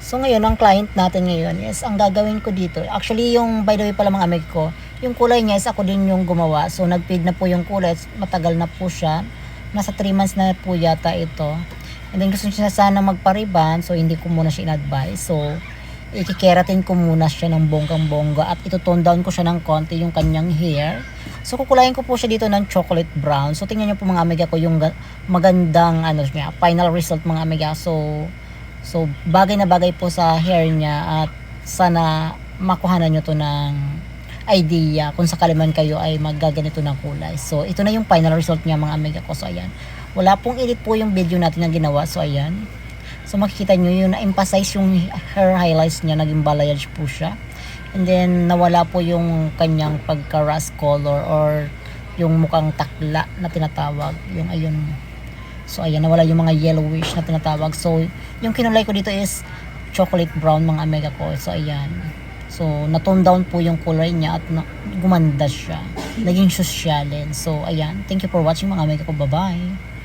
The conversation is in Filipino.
So ngayon, ang client natin ngayon is, ang gagawin ko dito, actually yung, by the way pala mga amig ko, yung kulay niya is ako din yung gumawa. So nag-fade na po yung kulay, matagal na po siya. Nasa 3 months na po yata ito. And then gusto niya sana magpariban, so hindi ko muna siya in-advise. So ikikeratin ko muna siya ng bonggang-bongga at ito-tone down ko siya ng konti yung kanyang hair. So kukulayin ko po siya dito ng chocolate brown. So tingnan niyo po mga amiga ko yung magandang ano niya, final result mga amiga. So bagay na bagay po sa hair niya at sana makuhanan niyo to ng idea kung sakali man kayo ay maggaganito ng kulay. So ito na yung final result niya mga amiga ko. So ayan. Wala pong edit po yung video natin na ginawa. So ayan. So makikita nyo yung na-emphasize yung hair highlights niya, naging balayage po siya. And then nawala po yung kanyang pagka-rust color or yung mukhang takla na tinatawag. Yung ayun. So ayan, nawala yung mga yellowish na tinatawag. So yung kinulay ko dito is chocolate brown mga amiga ko. So ayan. So na-tone down po yung color niya at gumanda siya. Naging sosyalin. So ayan, thank you for watching mga amiga ko. Bye-bye.